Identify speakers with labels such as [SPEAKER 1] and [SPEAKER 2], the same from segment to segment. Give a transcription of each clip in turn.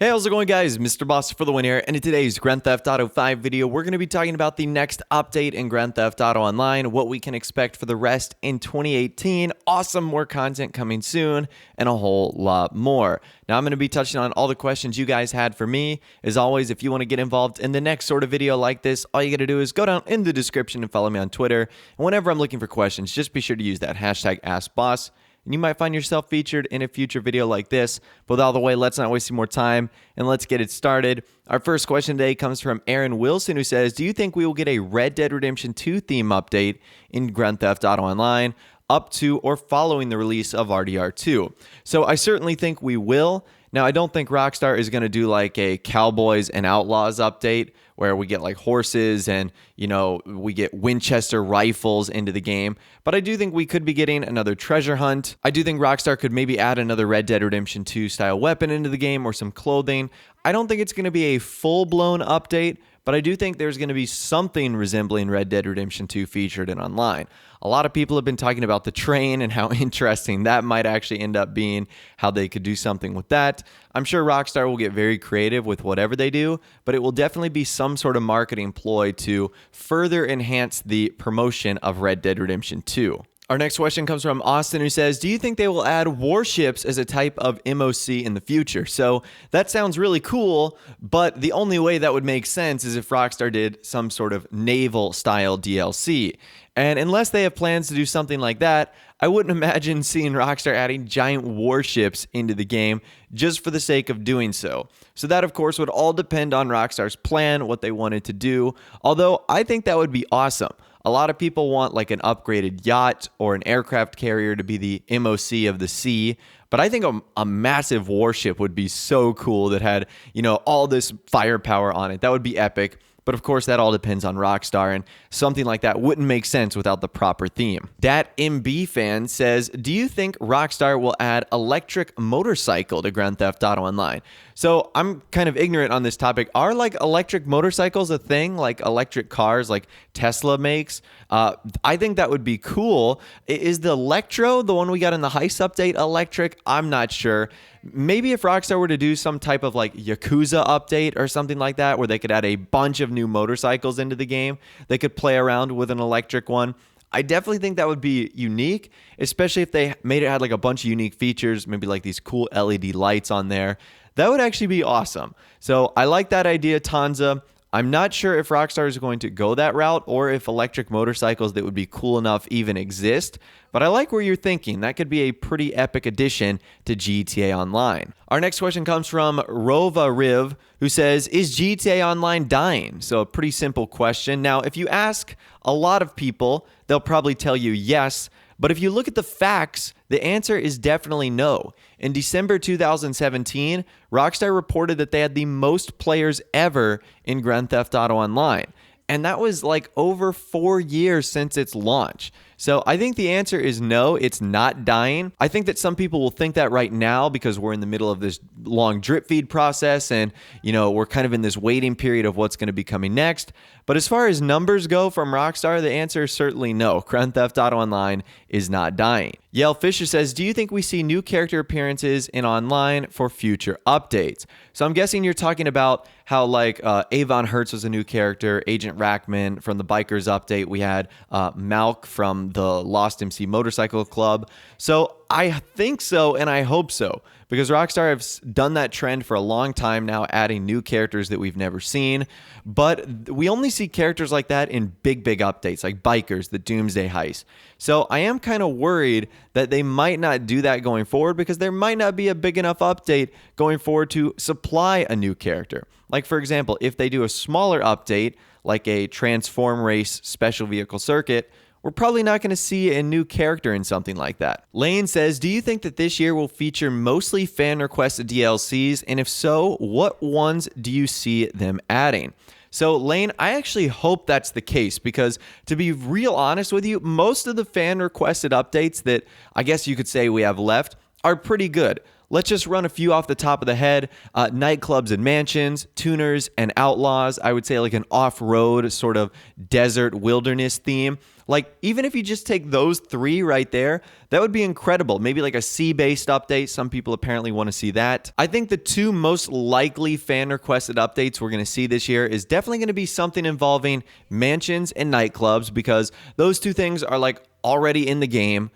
[SPEAKER 1] Hey, how's it going, guys? Mr. Boss for the win here, and in today's Grand Theft Auto 5 video, we're going to be talking about the next update in Grand Theft Auto Online, what we can expect for the rest in 2018, awesome more content coming soon, and a whole lot more. Now, I'm going to be touching on all the questions you guys had for me. As always, if you want to get involved in the next sort of video like this, all you got to do is go down in the description and follow me on Twitter. And whenever I'm looking for questions, just be sure to use that hashtag AskBoss. And you might find yourself featured in a future video like this. But with all the way, let's not waste any more time and let's get it started. Our first question today comes from Aaron Wilson, who says, do you think we will get a Red Dead Redemption 2 theme update in Grand Theft Auto Online up to or following the release of RDR2? So I certainly think we will. Now, I don't think Rockstar is going to do like a Cowboys and Outlaws update where we get like horses and, you know, we get Winchester rifles into the game. But I do think we could be getting another treasure hunt. I do think Rockstar could maybe add another Red Dead Redemption 2 style weapon into the game or some clothing. I don't think it's going to be a full-blown update, but I do think there's going to be something resembling Red Dead Redemption 2 featured in online. A lot of people have been talking about the train and how interesting that might actually end up being, how they could do something with that. I'm sure Rockstar will get very creative with whatever they do, but it will definitely be some sort of marketing ploy to further enhance the promotion of Red Dead Redemption 2. Our next question comes from Austin, who says, do you think they will add warships as a type of MOC in the future? So that sounds really cool, but the only way that would make sense is if Rockstar did some sort of naval style DLC. And unless they have plans to do something like that, I wouldn't imagine seeing Rockstar adding giant warships into the game just for the sake of doing so. So that, of course, would all depend on Rockstar's plan, what they wanted to do. Although I think that would be awesome. A lot of people want like an upgraded yacht or an aircraft carrier to be the MOC of the sea. But I think a massive warship would be so cool that had, you know, all this firepower on it. That would be epic. But of course, that all depends on Rockstar, and something like that wouldn't make sense without the proper theme. Dat MB fan says, do you think Rockstar will add electric motorcycle to Grand Theft Auto Online? So I'm kind of ignorant on this topic. Are like electric motorcycles a thing, like electric cars like Tesla makes? I think that would be cool. Is the Electro, the one we got in the Heist update, electric? I'm not sure. Maybe if Rockstar were to do some type of like Yakuza update or something like that, where they could add a bunch of new motorcycles into the game, they could play around with an electric one. I definitely think that would be unique, especially if they made it had like a bunch of unique features, maybe like these cool LED lights on there. That would actually be awesome. So I like that idea, Tanza. I'm not sure if Rockstar is going to go that route or if electric motorcycles that would be cool enough even exist, but I like where you're thinking. That could be a pretty epic addition to GTA Online. Our next question comes from Rova Riv, who says, is GTA Online dying? So a pretty simple question. Now, if you ask a lot of people, they'll probably tell you yes, but if you look at the facts, the answer is definitely no. In December 2017, Rockstar reported that they had the most players ever in Grand Theft Auto Online. And that was like over 4 years since its launch. So I think the answer is no, it's not dying. I think that some people will think that right now because we're in the middle of this long drip feed process and, you know, we're kind of in this waiting period of what's going to be coming next. But as far as numbers go from Rockstar, the answer is certainly no. Grand Theft Auto Online is not dying. Yale Fisher says, do you think we see new character appearances in online for future updates? So I'm guessing you're talking about how like Avon Hertz was a new character, Agent Rackman from the Bikers update. We had Malk from the Lost MC Motorcycle Club. So I think so, and I hope so, because Rockstar has done that trend for a long time now, adding new characters that we've never seen. But we only see characters like that in big updates, like Bikers, the Doomsday Heist. So I am kind of worried that they might not do that going forward because there might not be a big enough update going forward to supply a new character. Like, for example, if they do a smaller update, like a Transform Race special vehicle circuit, we're probably not going to see a new character in something like that. Lane says, do you think that this year will feature mostly fan-requested DLCs? And if so, what ones do you see them adding? So, Lane, I actually hope that's the case because, to be real honest with you, most of the fan-requested updates that I guess you could say we have left are pretty good. Let's just run a few off the top of the head. Nightclubs and mansions, tuners and outlaws. I would say like an off-road sort of desert wilderness theme. Like, even if you just take those 3 right there, that would be incredible. Maybe like a sea-based update. Some people apparently want to see that. I think the 2 most likely fan-requested updates we're going to see this year is definitely going to be something involving mansions and nightclubs, because those 2 things are like already in the game.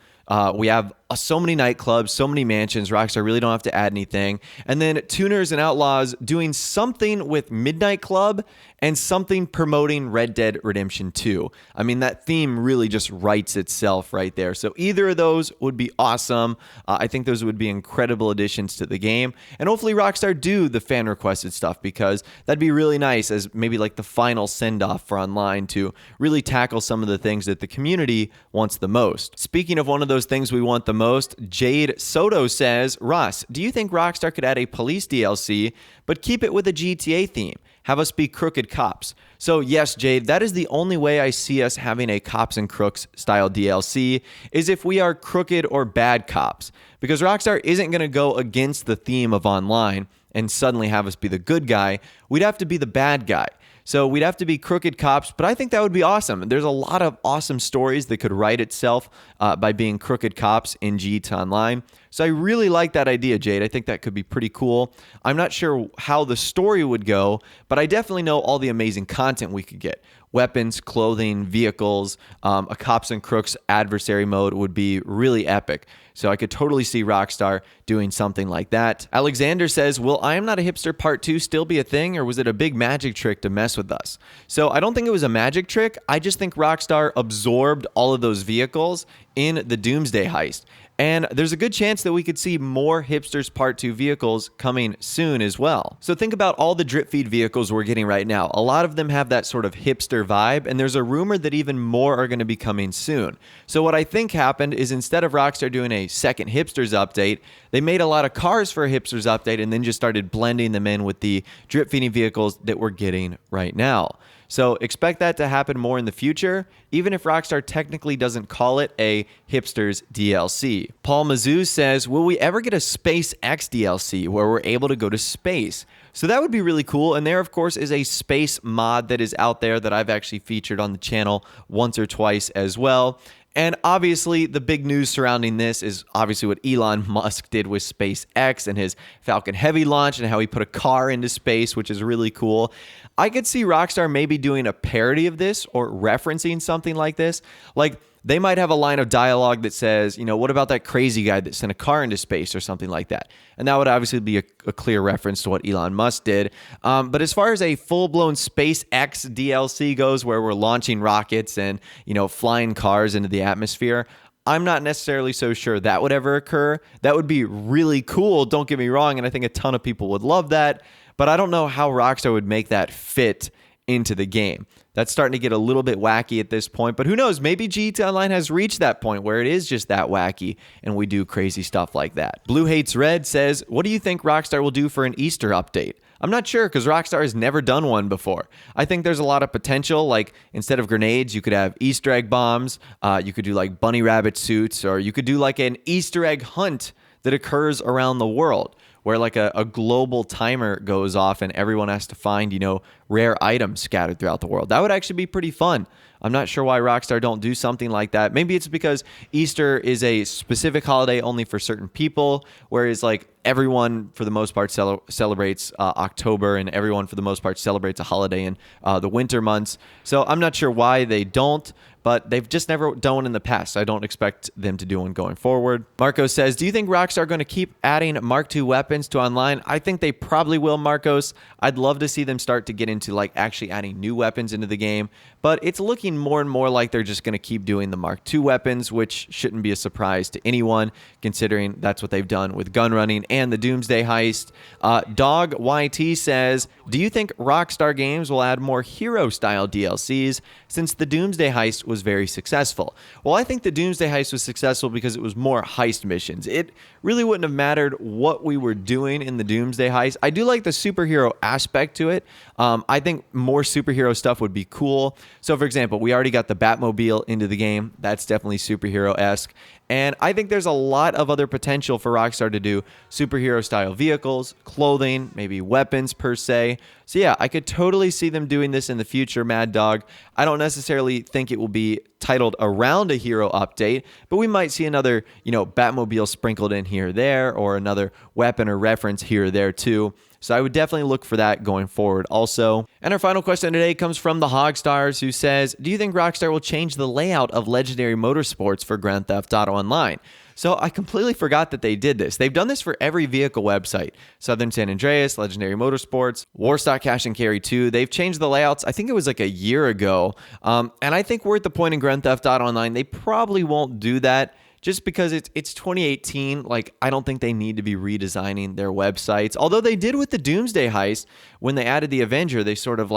[SPEAKER 1] We have so many nightclubs, so many mansions. Rockstar really don't have to add anything. And then tuners and outlaws doing something with Midnight Club and something promoting Red Dead Redemption 2. I mean, that theme really just writes itself right there. So either of those would be awesome. I think those would be incredible additions to the game. And hopefully Rockstar do the fan requested stuff, because that'd be really nice as maybe like the final send-off for online to really tackle some of the things that the community wants the most. Speaking of one of those things we want the most, Jade Soto says, Ross, do you think Rockstar could add a police DLC, but keep it with a GTA theme? Have us be crooked cops. So yes, Jade, that is the only way I see us having a cops and crooks style DLC, is if we are crooked or bad cops. Because Rockstar isn't going to go against the theme of online and suddenly have us be the good guy. We'd have to be the bad guy. So we'd have to be crooked cops, but I think that would be awesome. There's a lot of awesome stories that could write itself by being crooked cops in GTA Online. So I really like that idea, Jade. I think that could be pretty cool. I'm not sure how the story would go, but I definitely know all the amazing content we could get. Weapons, clothing, vehicles, a cops and crooks adversary mode would be really epic. So I could totally see Rockstar doing something like that. Alexander says, will I Am Not a Hipster Part 2 still be a thing, or was it a big magic trick to mess with us? So I don't think it was a magic trick. I just think Rockstar absorbed all of those vehicles in the Doomsday Heist. And there's a good chance that we could see more Hipsters Part 2 vehicles coming soon as well. So think about all the drip feed vehicles we're getting right now. A lot of them have that sort of hipster vibe, and there's a rumor that even more are going to be coming soon. So what I think happened is, instead of Rockstar doing a second Hipsters update, they made a lot of cars for a Hipsters update and then just started blending them in with the drip feeding vehicles that we're getting right now. So expect that to happen more in the future, even if Rockstar technically doesn't call it a Hipsters DLC. Paul Mazuz says, will we ever get a SpaceX DLC where we're able to go to space? So that would be really cool. And there, of course, is a space mod that is out there that I've actually featured on the channel once or twice as well. And obviously, the big news surrounding this is obviously what Elon Musk did with SpaceX and his Falcon Heavy launch, and how he put a car into space, which is really cool. I could see Rockstar maybe doing a parody of this or referencing something like this. Like, they might have a line of dialogue that says, you know, what about that crazy guy that sent a car into space, or something like that. And that would obviously be a clear reference to what Elon Musk did. But as far as a full-blown SpaceX DLC goes, where we're launching rockets and, you know, flying cars into the atmosphere, I'm not necessarily so sure that would ever occur. That would be really cool, don't get me wrong, and I think a ton of people would love that. But I don't know how Rockstar would make that fit into the game. That's starting to get a little bit wacky at this point, but who knows? Maybe GTA Online has reached that point where it is just that wacky and we do crazy stuff like that. Blue Hates Red says, what do you think Rockstar will do for an Easter update? I'm not sure, because Rockstar has never done one before. I think there's a lot of potential. Like, instead of grenades, you could have Easter egg bombs. You could do like bunny rabbit suits, or you could do like an Easter egg hunt that occurs around the world, where like a global timer goes off and everyone has to find, you know, rare items scattered throughout the world. That would actually be pretty fun. I'm not sure why Rockstar don't do something like that. Maybe it's because Easter is a specific holiday only for certain people, whereas like everyone for the most part celebrates October, and everyone for the most part celebrates a holiday in the winter months. So I'm not sure why they don't, but they've just never done one in the past. I don't expect them to do one going forward. Marcos says, do you think Rockstar are going to keep adding Mark II weapons to online? I think they probably will, Marcos. I'd love to see them start to get into like actually adding new weapons into the game, but it's looking more and more like they're just going to keep doing the Mark II weapons, which shouldn't be a surprise to anyone, considering that's what they've done with gun running and the Doomsday Heist. Dog YT says, do you think Rockstar Games will add more hero-style DLCs since the Doomsday Heist was very successful? Well, I think the Doomsday Heist was successful because it was more heist missions. It really wouldn't have mattered what we were doing in the Doomsday Heist. I do like the superhero aspect to it. I think more superhero stuff would be cool. So, for example, we already got the Batmobile into the game. That's definitely superhero-esque. And I think there's a lot of other potential for Rockstar to do superhero-style vehicles, clothing, maybe weapons per se. So yeah, I could totally see them doing this in the future, Mad Dog. I don't necessarily think it will be titled around a hero update, but we might see another, Batmobile sprinkled in here or there, or another weapon or reference here or there too. So I would definitely look for that going forward also. And our final question today comes from the Hogstars, who says, do you think Rockstar will change the layout of Legendary Motorsports for Grand Theft Auto Online? So I completely forgot that they did this. They've done this for every vehicle website. Southern San Andreas, Legendary Motorsports, Warstock Cash and Carry 2. They've changed the layouts. I think it was like a year ago. And I think we're at the point in Grand Theft Auto Online, they probably won't do that. Just because it's 2018, like, I don't think they need to be redesigning their websites. Although they did with the Doomsday Heist, when they added the Avenger, they sort of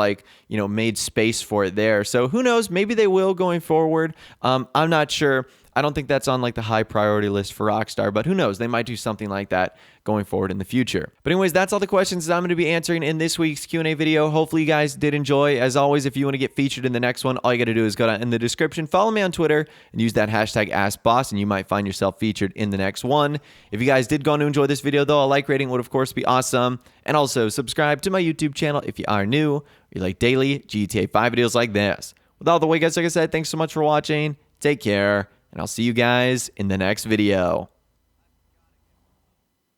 [SPEAKER 1] made space for it there. So who knows? Maybe they will going forward. I'm not sure. I don't think that's on the high priority list for Rockstar, but who knows? They might do something like that going forward in the future. But anyways, that's all the questions that I'm going to be answering in this week's Q&A video. Hopefully you guys did enjoy. As always, if you want to get featured in the next one, all you got to do is go down in the description, follow me on Twitter, and use that hashtag AskBoss, and you might find yourself featured in the next one. If you guys did go on to enjoy this video, though, a like rating would, of course, be awesome. And also, subscribe to my YouTube channel if you are new, or you like daily GTA 5 videos like this. With all the way, guys, like I said, thanks so much for watching. Take care. And I'll see you guys in the next video.